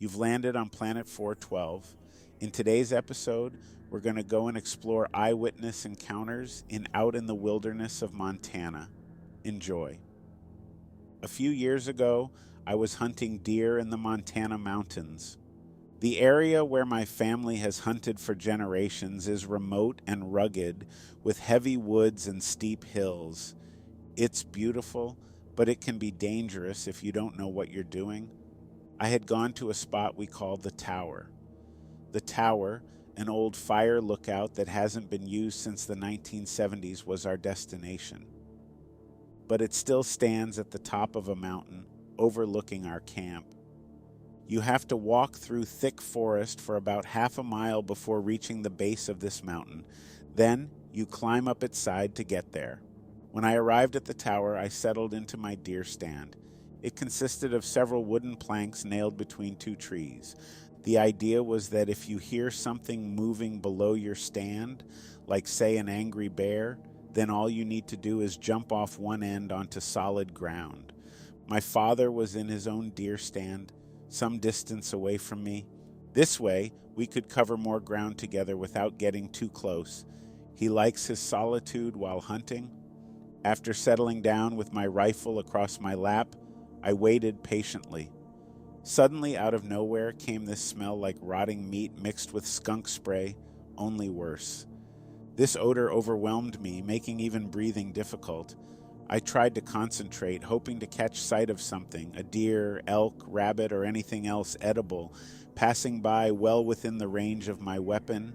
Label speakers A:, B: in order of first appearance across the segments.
A: You've landed on planet 412. In today's episode, we're going to go and explore eyewitness encounters out in the wilderness of Montana. Enjoy. A few years ago, I was hunting deer in the Montana mountains. The area where my family has hunted for generations is remote and rugged, with heavy woods and steep hills. It's beautiful, but it can be dangerous if you don't know what you're doing. I had gone to a spot we called the Tower. The Tower, an old fire lookout that hasn't been used since the 1970s, was our destination. But it still stands at the top of a mountain, overlooking our camp. You have to walk through thick forest for about half a mile before reaching the base of this mountain. Then you climb up its side to get there. When I arrived at the tower, I settled into my deer stand. It consisted of several wooden planks nailed between two trees. The idea was that if you hear something moving below your stand, like say an angry bear, then all you need to do is jump off one end onto solid ground. My father was in his own deer stand, some distance away from me. This way, we could cover more ground together without getting too close. He likes his solitude while hunting. After settling down with my rifle across my lap, I waited patiently. Suddenly, out of nowhere, came this smell like rotting meat mixed with skunk spray, only worse. This odor overwhelmed me, making even breathing difficult. I tried to concentrate, hoping to catch sight of something, a deer, elk, rabbit, or anything else edible, passing by well within the range of my weapon.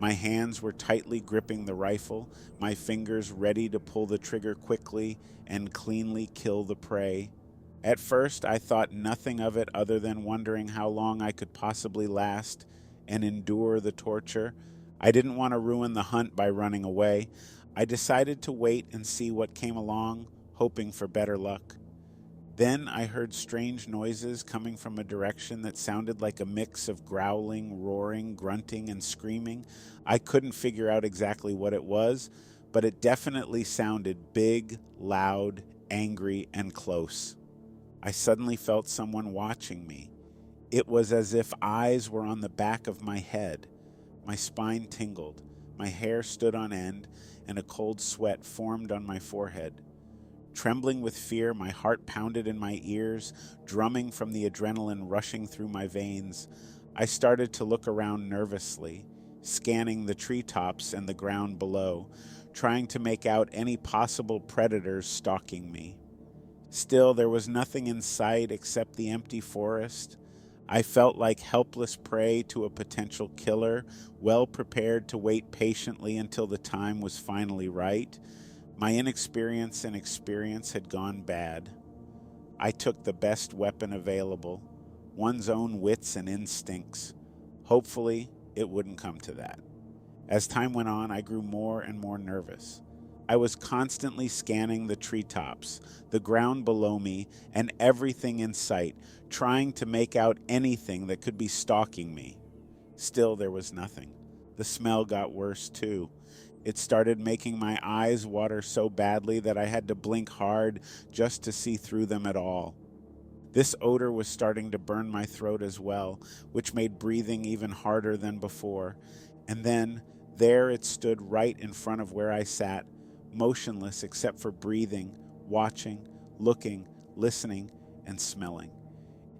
A: My hands were tightly gripping the rifle, my fingers ready to pull the trigger quickly and cleanly kill the prey. At first, I thought nothing of it other than wondering how long I could possibly last and endure the torture. I didn't want to ruin the hunt by running away. I decided to wait and see what came along, hoping for better luck. Then I heard strange noises coming from a direction that sounded like a mix of growling, roaring, grunting, and screaming. I couldn't figure out exactly what it was, but it definitely sounded big, loud, angry, and close. I suddenly felt someone watching me. It was as if eyes were on the back of my head. My spine tingled, my hair stood on end, and a cold sweat formed on my forehead. Trembling with fear, my heart pounded in my ears, drumming from the adrenaline rushing through my veins. I started to look around nervously, scanning the treetops and the ground below, trying to make out any possible predators stalking me. Still, there was nothing in sight except the empty forest. I felt like helpless prey to a potential killer, well prepared to wait patiently until the time was finally right. My inexperience and experience had gone bad. I took the best weapon available, one's own wits and instincts. Hopefully, it wouldn't come to that. As time went on, I grew more and more nervous. I was constantly scanning the treetops, the ground below me, and everything in sight, trying to make out anything that could be stalking me. Still, there was nothing. The smell got worse, too. It started making my eyes water so badly that I had to blink hard just to see through them at all. This odor was starting to burn my throat as well, which made breathing even harder than before. And then, there it stood right in front of where I sat, motionless except for breathing, watching, looking, listening, and smelling.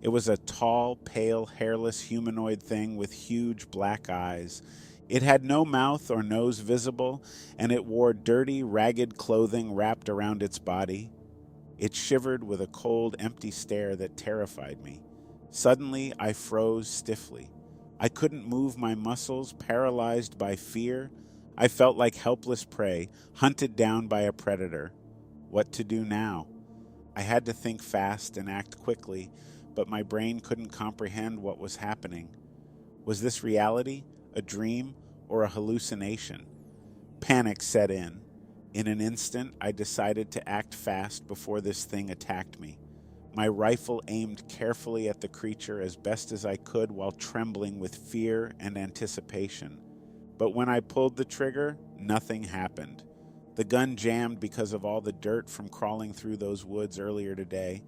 A: It was a tall, pale, hairless humanoid thing with huge black eyes. It had no mouth or nose visible, and it wore dirty, ragged clothing wrapped around its body. It shivered with a cold, empty stare that terrified me. Suddenly, I froze stiffly. I couldn't move my muscles, paralyzed by fear. I felt like helpless prey, hunted down by a predator. What to do now? I had to think fast and act quickly, but my brain couldn't comprehend what was happening. Was this reality, a dream, or a hallucination? Panic set in. In an instant, I decided to act fast before this thing attacked me. My rifle aimed carefully at the creature as best as I could while trembling with fear and anticipation. But when I pulled the trigger, nothing happened. The gun jammed because of all the dirt from crawling through those woods earlier today.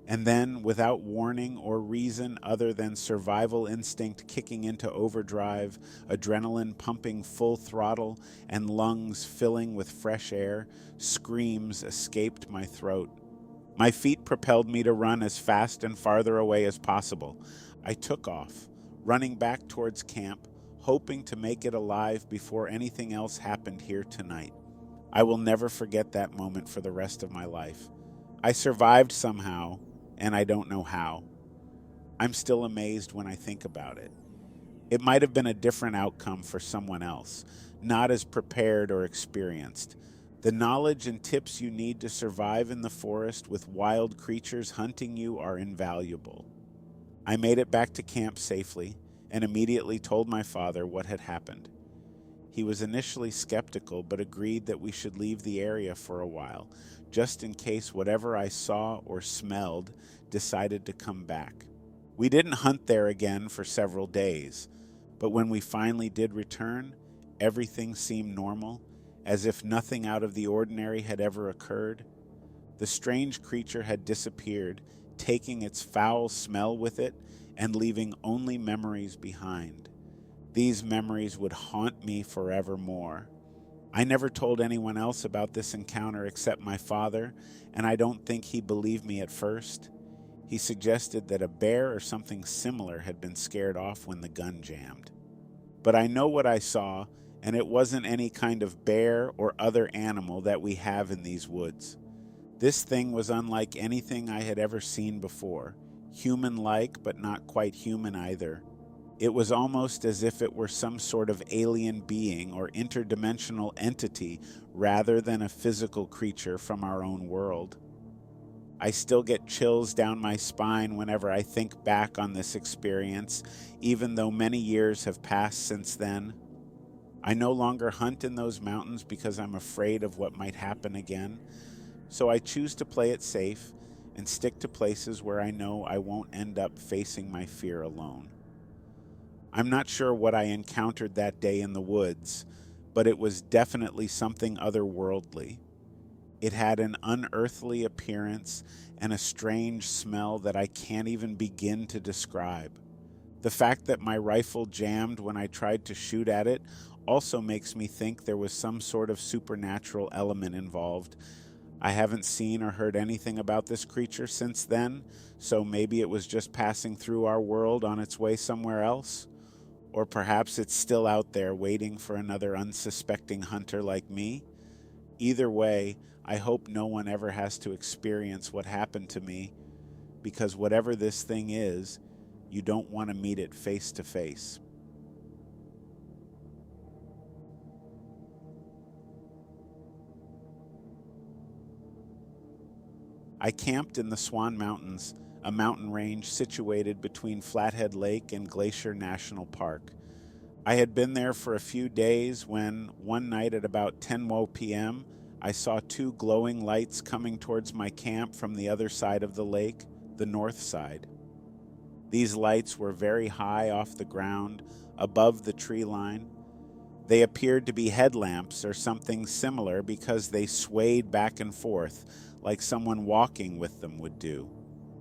A: And then, without warning or reason other than survival instinct kicking into overdrive, adrenaline pumping full throttle, and lungs filling with fresh air, screams escaped my throat. My feet propelled me to run as fast and farther away as possible. I took off, running back towards camp, hoping to make it alive before anything else happened here tonight. I will never forget that moment for the rest of my life. I survived somehow, and I don't know how. I'm still amazed when I think about it. It might have been a different outcome for someone else, not as prepared or experienced. The knowledge and tips you need to survive in the forest with wild creatures hunting you are invaluable. I made it back to camp safely and immediately told my father what had happened. He was initially skeptical, but agreed that we should leave the area for a while, just in case whatever I saw or smelled decided to come back. We didn't hunt there again for several days, but when we finally did return, everything seemed normal, as if nothing out of the ordinary had ever occurred. The strange creature had disappeared, taking its foul smell with it and leaving only memories behind. These memories would haunt me forevermore. I never told anyone else about this encounter except my father, and I don't think he believed me at first. He suggested that a bear or something similar had been scared off when the gun jammed. But I know what I saw, and it wasn't any kind of bear or other animal that we have in these woods. This thing was unlike anything I had ever seen before, human-like but not quite human either. It was almost as if it were some sort of alien being or interdimensional entity rather than a physical creature from our own world. I still get chills down my spine whenever I think back on this experience, even though many years have passed since then. I no longer hunt in those mountains because I'm afraid of what might happen again, so I choose to play it safe and stick to places where I know I won't end up facing my fear alone. I'm not sure what I encountered that day in the woods, but it was definitely something otherworldly. It had an unearthly appearance and a strange smell that I can't even begin to describe. The fact that my rifle jammed when I tried to shoot at it also makes me think there was some sort of supernatural element involved. I haven't seen or heard anything about this creature since then, so maybe it was just passing through our world on its way somewhere else. Or perhaps it's still out there waiting for another unsuspecting hunter like me. Either way, I hope no one ever has to experience what happened to me, because whatever this thing is, you don't want to meet it face to face. I camped in the Swan Mountains, a mountain range situated between Flathead Lake and Glacier National Park. I had been there for a few days when, one night at about 10 p.m., I saw two glowing lights coming towards my camp from the other side of the lake, the north side. These lights were very high off the ground, above the tree line. They appeared to be headlamps or something similar because they swayed back and forth like someone walking with them would do.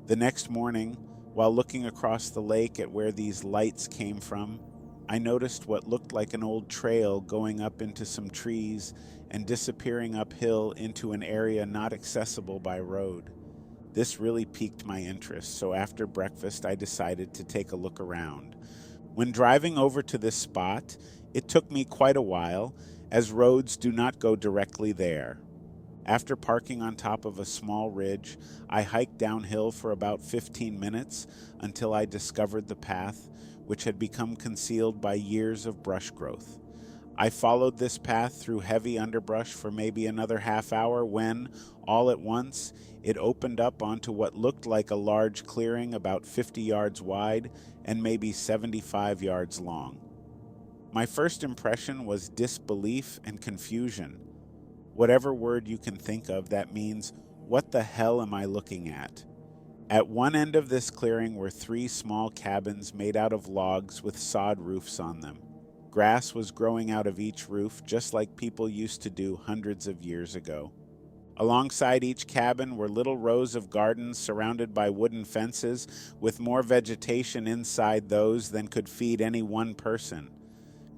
A: The next morning, while looking across the lake at where these lights came from, I noticed what looked like an old trail going up into some trees and disappearing uphill into an area not accessible by road. This really piqued my interest, so after breakfast I decided to take a look around. When driving over to this spot, it took me quite a while, as roads do not go directly there. After parking on top of a small ridge, I hiked downhill for about 15 minutes until I discovered the path, which had become concealed by years of brush growth. I followed this path through heavy underbrush for maybe another half hour when, all at once, it opened up onto what looked like a large clearing about 50 yards wide and maybe 75 yards long. My first impression was disbelief and confusion. Whatever word you can think of that means, what the hell am I looking at? At one end of this clearing were 3 small cabins made out of logs with sod roofs on them. Grass was growing out of each roof just like people used to do hundreds of years ago. Alongside each cabin were little rows of gardens surrounded by wooden fences, with more vegetation inside those than could feed any one person.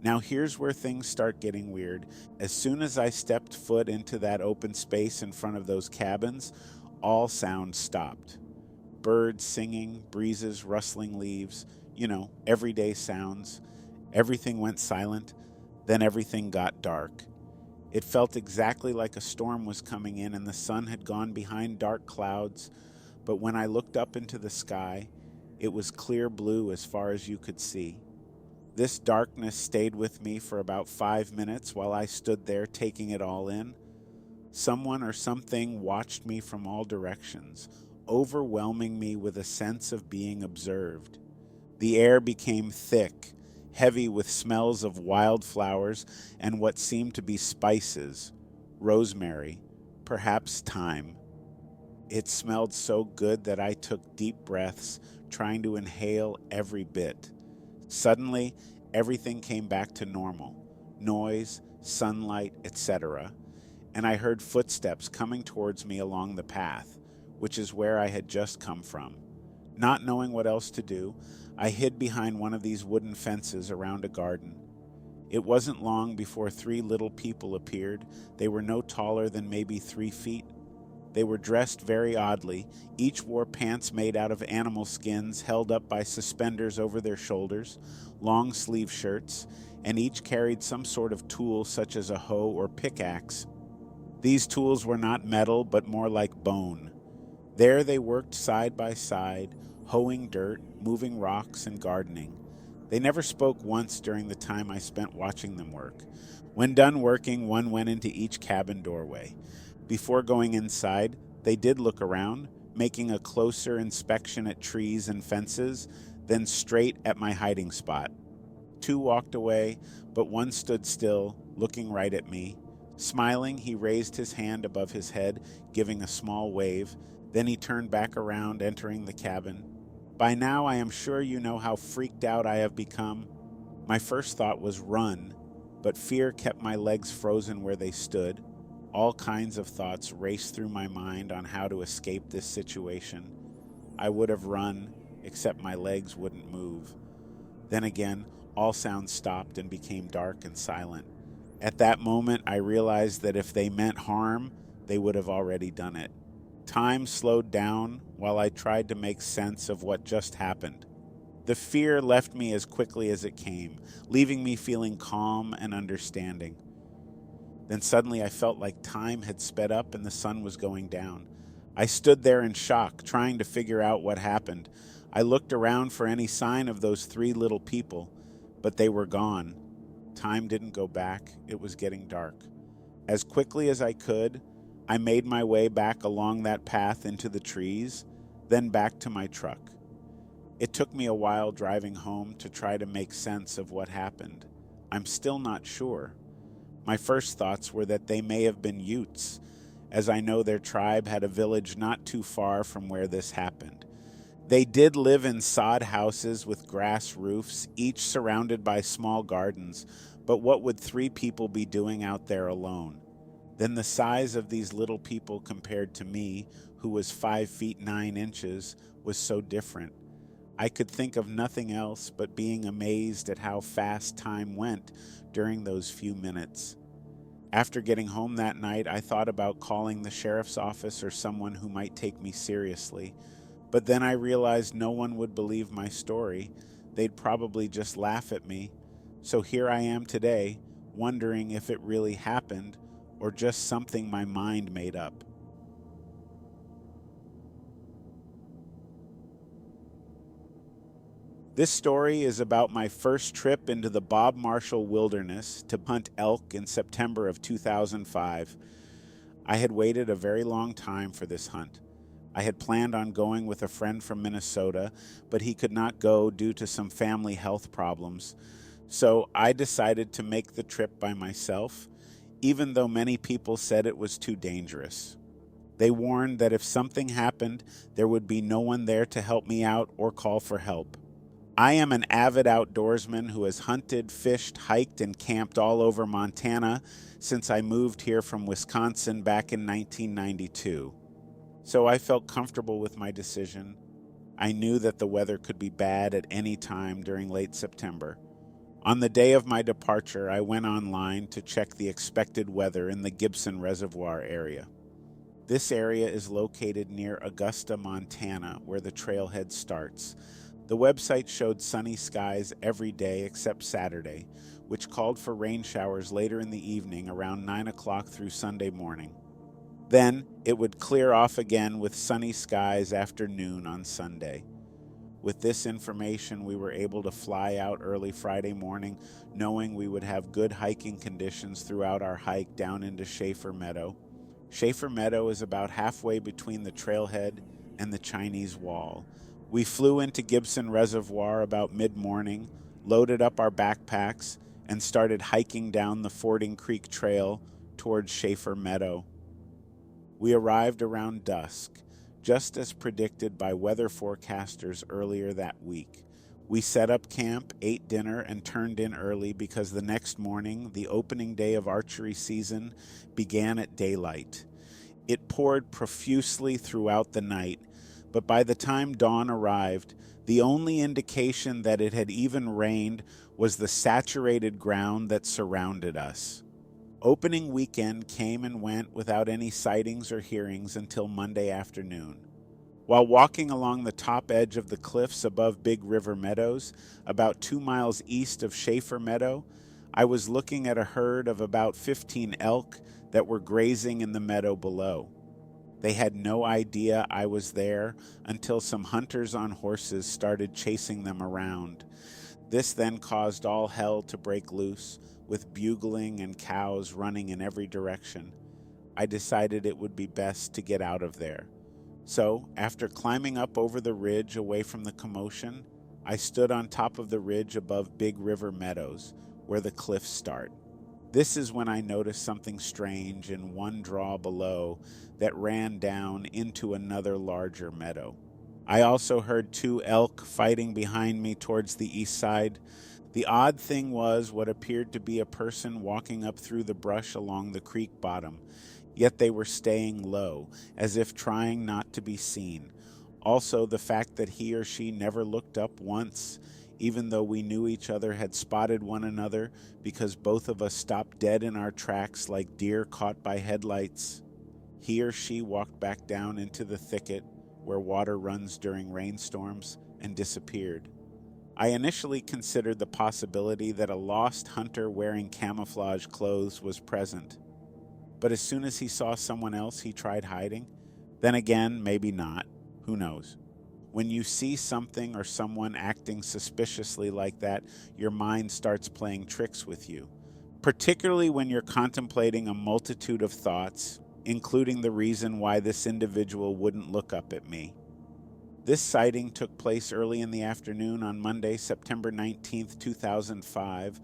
A: Now here's where things start getting weird. As soon as I stepped foot into that open space in front of those cabins, all sound stopped. Birds singing, breezes rustling leaves, everyday sounds. Everything went silent, then everything got dark. It felt exactly like a storm was coming in and the sun had gone behind dark clouds, but when I looked up into the sky, it was clear blue as far as you could see. This darkness stayed with me for about 5 minutes while I stood there taking it all in. Someone or something watched me from all directions, overwhelming me with a sense of being observed. The air became thick, heavy with smells of wildflowers and what seemed to be spices, rosemary, perhaps thyme. It smelled so good that I took deep breaths, trying to inhale every bit. Suddenly, everything came back to normal: noise, sunlight, etc., and I heard footsteps coming towards me along the path, which is where I had just come from. Not knowing what else to do, I hid behind one of these wooden fences around a garden. It wasn't long before 3 little people appeared. They were no taller than maybe 3 feet. They were dressed very oddly. Each wore pants made out of animal skins held up by suspenders over their shoulders, long sleeve shirts, and each carried some sort of tool such as a hoe or pickaxe. These tools were not metal, but more like bone. There they worked side by side, hoeing dirt, moving rocks, and gardening. They never spoke once during the time I spent watching them work. When done working, one went into each cabin doorway. Before going inside, they did look around, making a closer inspection at trees and fences, then straight at my hiding spot. 2 walked away, but one stood still, looking right at me. Smiling, he raised his hand above his head, giving a small wave. Then he turned back around, entering the cabin. By now, I am sure you know how freaked out I have become. My first thought was run, but fear kept my legs frozen where they stood. All kinds of thoughts raced through my mind on how to escape this situation. I would have run, except my legs wouldn't move. Then again, all sounds stopped and became dark and silent. At that moment, I realized that if they meant harm, they would have already done it. Time slowed down while I tried to make sense of what just happened. The fear left me as quickly as it came, leaving me feeling calm and understanding. Then suddenly I felt like time had sped up and the sun was going down. I stood there in shock, trying to figure out what happened. I looked around for any sign of those 3 little people, but they were gone. Time didn't go back. It was getting dark. As quickly as I could, I made my way back along that path into the trees, then back to my truck. It took me a while driving home to try to make sense of what happened. I'm still not sure. My first thoughts were that they may have been Utes, as I know their tribe had a village not too far from where this happened. They did live in sod houses with grass roofs, each surrounded by small gardens, but what would 3 people be doing out there alone? Then the size of these little people compared to me, who was 5 feet 9 inches, was so different. I could think of nothing else but being amazed at how fast time went during those few minutes. After getting home that night, I thought about calling the sheriff's office or someone who might take me seriously. But then I realized no one would believe my story. They'd probably just laugh at me. So here I am today, wondering if it really happened or just something my mind made up. This story is about my first trip into the Bob Marshall Wilderness to hunt elk in September of 2005. I had waited a very long time for this hunt. I had planned on going with a friend from Minnesota, but he could not go due to some family health problems. So I decided to make the trip by myself, even though many people said it was too dangerous. They warned that if something happened, there would be no one there to help me out or call for help. I am an avid outdoorsman who has hunted, fished, hiked, and camped all over Montana since I moved here from Wisconsin back in 1992. So I felt comfortable with my decision. I knew that the weather could be bad at any time during late September. On the day of my departure, I went online to check the expected weather in the Gibson Reservoir area. This area is located near Augusta, Montana, where the trailhead starts. The website showed sunny skies every day except Saturday, which called for rain showers later in the evening around 9 o'clock through Sunday morning. Then it would clear off again with sunny skies after noon on Sunday. With this information, we were able to fly out early Friday morning, knowing we would have good hiking conditions throughout our hike down into Schaefer Meadow. Schaefer Meadow is about halfway between the trailhead and the Chinese Wall. We flew into Gibson Reservoir about mid-morning, loaded up our backpacks, and started hiking down the Fording Creek Trail towards Schaefer Meadow. We arrived around dusk, just as predicted by weather forecasters earlier that week. We set up camp, ate dinner, and turned in early because the next morning, the opening day of archery season, began at daylight. It poured profusely throughout the night, but by the time dawn arrived, the only indication that it had even rained was the saturated ground that surrounded us. Opening weekend came and went without any sightings or hearings until Monday afternoon. While walking along the top edge of the cliffs above Big River Meadows, about 2 miles east of Schaefer Meadow, I was looking at a herd of about 15 elk that were grazing in the meadow below. They had no idea I was there until some hunters on horses started chasing them around. This then caused all hell to break loose, with bugling and cows running in every direction. I decided it would be best to get out of there. So, after climbing up over the ridge away from the commotion, I stood on top of the ridge above Big River Meadows, where the cliffs start. This is when I noticed something strange in one draw below that ran down into another larger meadow. I also heard 2 elk fighting behind me towards the east side. The odd thing was what appeared to be a person walking up through the brush along the creek bottom, yet they were staying low, as if trying not to be seen. Also, the fact that he or she never looked up once, even though we knew each other had spotted one another because both of us stopped dead in our tracks like deer caught by headlights. He or she walked back down into the thicket where water runs during rainstorms and disappeared. I initially considered the possibility that a lost hunter wearing camouflage clothes was present. But as soon as he saw someone else, he tried hiding. Then again, maybe not. Who knows? When you see something or someone acting suspiciously like that, your mind starts playing tricks with you, particularly when you're contemplating a multitude of thoughts, including the reason why this individual wouldn't look up at me. This sighting took place early in the afternoon on Monday, September 19th, 2005,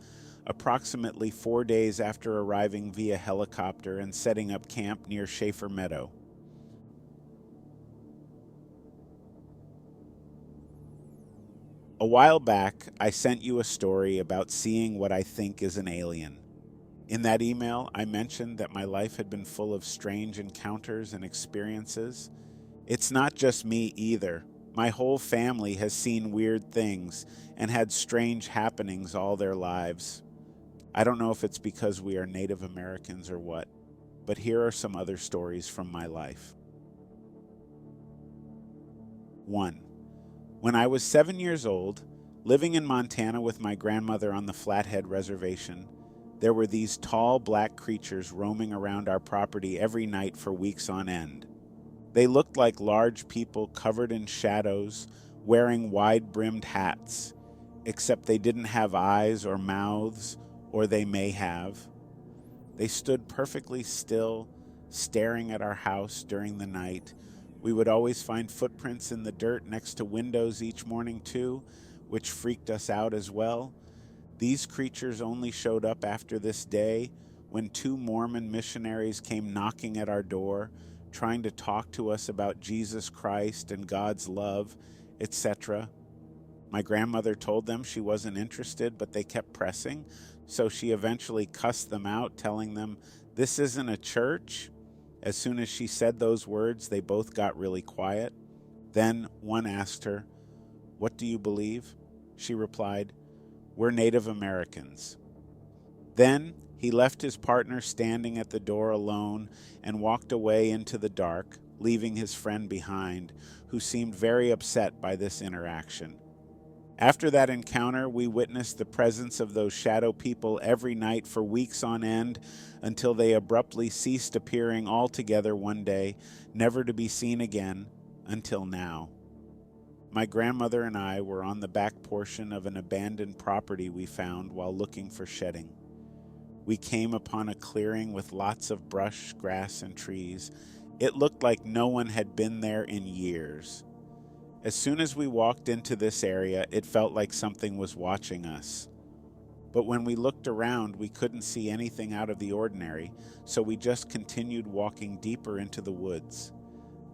A: approximately 4 days after arriving via helicopter and setting up camp near Schaefer Meadow. A while back, I sent you a story about seeing what I think is an alien. In that email, I mentioned that my life had been full of strange encounters and experiences. It's not just me either. My whole family has seen weird things and had strange happenings all their lives. I don't know if it's because we are Native Americans or what, but here are some other stories from my life. 1. When I was 7 years old, living in Montana with my grandmother on the Flathead Reservation, there were these tall black creatures roaming around our property every night for weeks on end. They looked like large people covered in shadows, wearing wide-brimmed hats, except they didn't have eyes or mouths, or they may have. They stood perfectly still, staring at our house during the night. We would always find footprints in the dirt next to windows each morning too, which freaked us out as well. These creatures only showed up after this day when 2 Mormon missionaries came knocking at our door, trying to talk to us about Jesus Christ and God's love, etc. My grandmother told them she wasn't interested, but they kept pressing, so she eventually cussed them out, telling them, "This isn't a church." As soon as she said those words, they both got really quiet. Then one asked her, "What do you believe?" She replied, "We're Native Americans." Then he left his partner standing at the door alone and walked away into the dark, leaving his friend behind, who seemed very upset by this interaction. After that encounter, we witnessed the presence of those shadow people every night for weeks on end until they abruptly ceased appearing altogether one day, never to be seen again until now. My grandmother and I were on the back portion of an abandoned property we found while looking for shedding. We came upon a clearing with lots of brush, grass, and trees. It looked like no one had been there in years. As soon as we walked into this area, it felt like something was watching us. But when we looked around, we couldn't see anything out of the ordinary, so we just continued walking deeper into the woods.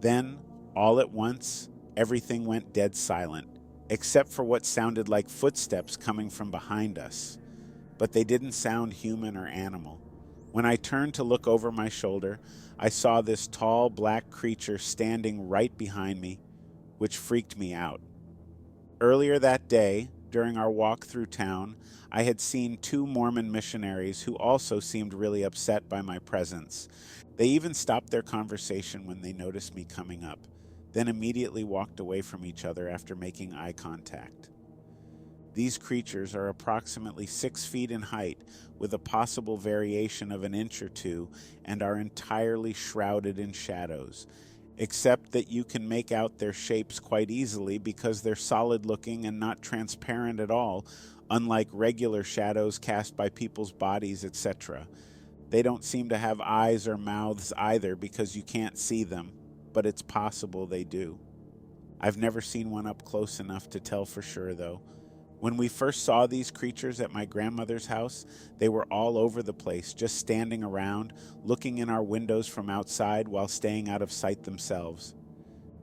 A: Then, all at once, everything went dead silent, except for what sounded like footsteps coming from behind us. But they didn't sound human or animal. When I turned to look over my shoulder, I saw this tall black creature standing right behind me, which freaked me out. Earlier that day, during our walk through town, I had seen 2 Mormon missionaries who also seemed really upset by my presence. They even stopped their conversation when they noticed me coming up, then immediately walked away from each other after making eye contact. These creatures are approximately 6 feet in height, with a possible variation of an inch or two, and are entirely shrouded in shadows, except that you can make out their shapes quite easily because they're solid-looking and not transparent at all, unlike regular shadows cast by people's bodies, etc. They don't seem to have eyes or mouths either because you can't see them, but it's possible they do. I've never seen one up close enough to tell for sure, though. When we first saw these creatures at my grandmother's house, they were all over the place, just standing around, looking in our windows from outside while staying out of sight themselves.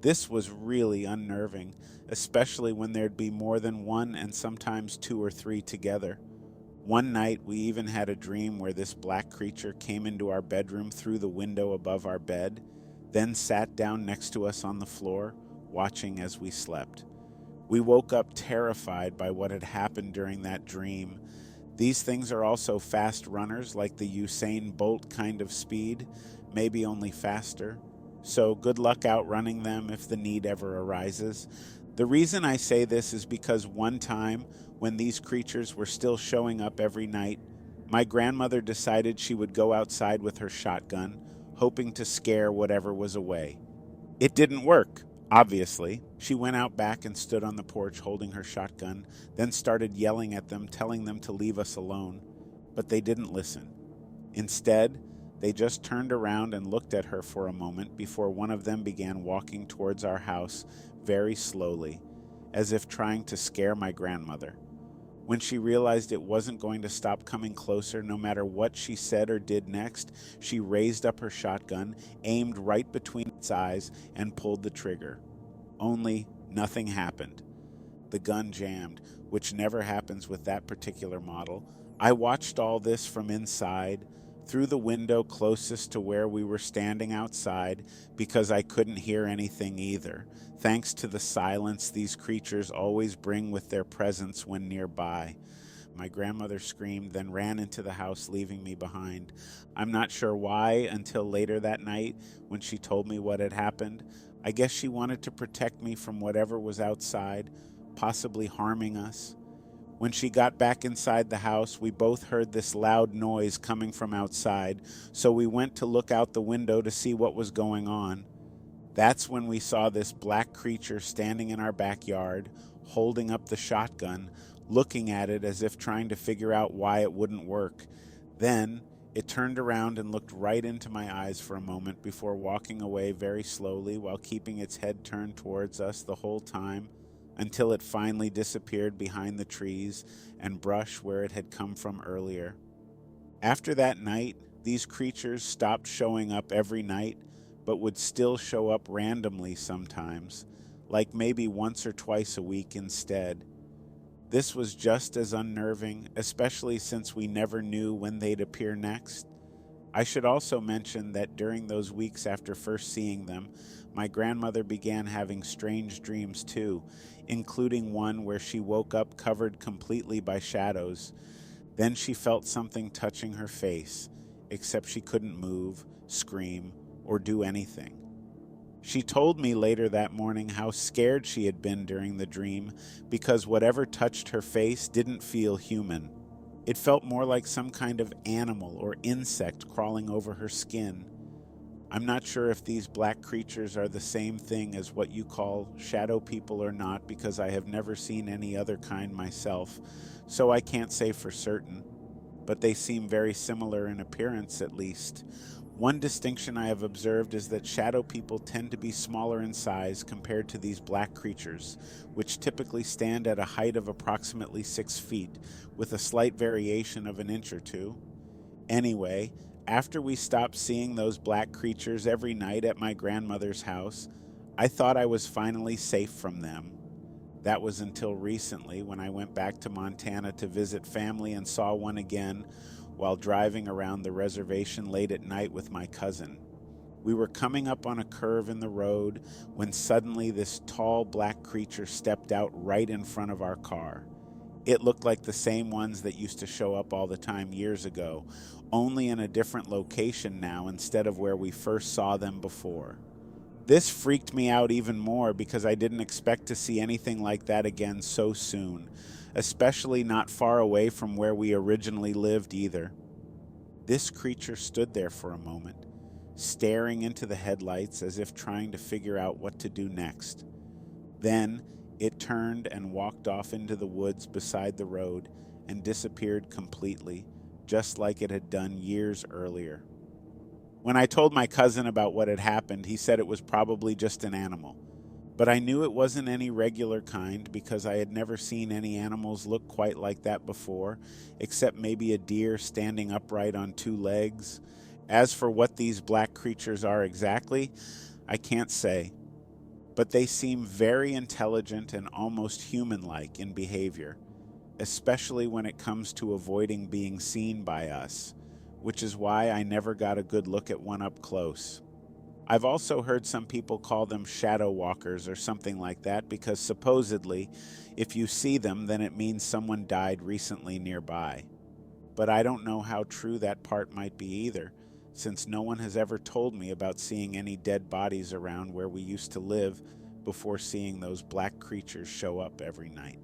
A: This was really unnerving, especially when there'd be more than one and sometimes 2 or 3 together. One night, we even had a dream where this black creature came into our bedroom through the window above our bed, then sat down next to us on the floor, watching as we slept. We woke up terrified by what had happened during that dream. These things are also fast runners, like the Usain Bolt kind of speed, maybe only faster. So good luck outrunning them if the need ever arises. The reason I say this is because one time, when these creatures were still showing up every night, my grandmother decided she would go outside with her shotgun, hoping to scare whatever was away. It didn't work. Obviously, she went out back and stood on the porch holding her shotgun, then started yelling at them, telling them to leave us alone. But they didn't listen. Instead, they just turned around and looked at her for a moment before one of them began walking towards our house very slowly, as if trying to scare my grandmother. When she realized it wasn't going to stop coming closer no matter what she said or did next, she raised up her shotgun, aimed right between its eyes, and pulled the trigger. Only nothing happened. The gun jammed, which never happens with that particular model. I watched all this from inside, through the window closest to where we were standing outside, because I couldn't hear anything either, thanks to the silence these creatures always bring with their presence when nearby. My grandmother screamed, then ran into the house, leaving me behind. I'm not sure why until later that night when she told me what had happened. I guess she wanted to protect me from whatever was outside, possibly harming us. When she got back inside the house, we both heard this loud noise coming from outside, so we went to look out the window to see what was going on. That's when we saw this black creature standing in our backyard, holding up the shotgun, looking at it as if trying to figure out why it wouldn't work. Then it turned around and looked right into my eyes for a moment before walking away very slowly while keeping its head turned towards us the whole time, until it finally disappeared behind the trees and brush where it had come from earlier. After that night, these creatures stopped showing up every night, but would still show up randomly sometimes, like maybe once or twice a week instead. This was just as unnerving, especially since we never knew when they'd appear next. I should also mention that during those weeks after first seeing them, my grandmother began having strange dreams too, including one where she woke up covered completely by shadows. Then she felt something touching her face, except she couldn't move, scream, or do anything. She told me later that morning how scared she had been during the dream because whatever touched her face didn't feel human. It felt more like some kind of animal or insect crawling over her skin. I'm not sure if these black creatures are the same thing as what you call shadow people or not, because I have never seen any other kind myself, so I can't say for certain, but they seem very similar in appearance at least. One distinction I have observed is that shadow people tend to be smaller in size compared to these black creatures, which typically stand at a height of approximately 6 feet, with a slight variation of an inch or two. Anyway, after we stopped seeing those black creatures every night at my grandmother's house, I thought I was finally safe from them. That was until recently, when I went back to Montana to visit family and saw one again while driving around the reservation late at night with my cousin. We were coming up on a curve in the road when suddenly this tall black creature stepped out right in front of our car. It looked like the same ones that used to show up all the time years ago, only in a different location now instead of where we first saw them before. This freaked me out even more because I didn't expect to see anything like that again so soon, especially not far away from where we originally lived either. This creature stood there for a moment, staring into the headlights as if trying to figure out what to do next. Then it turned and walked off into the woods beside the road and disappeared completely, just like it had done years earlier. When I told my cousin about what had happened, he said it was probably just an animal. But I knew it wasn't any regular kind because I had never seen any animals look quite like that before, except maybe a deer standing upright on 2 legs. As for what these black creatures are exactly, I can't say. But they seem very intelligent and almost human-like in behavior, especially when it comes to avoiding being seen by us, which is why I never got a good look at one up close. I've also heard some people call them shadow walkers or something like that because supposedly, if you see them, then it means someone died recently nearby. But I don't know how true that part might be either, since no one has ever told me about seeing any dead bodies around where we used to live before seeing those black creatures show up every night.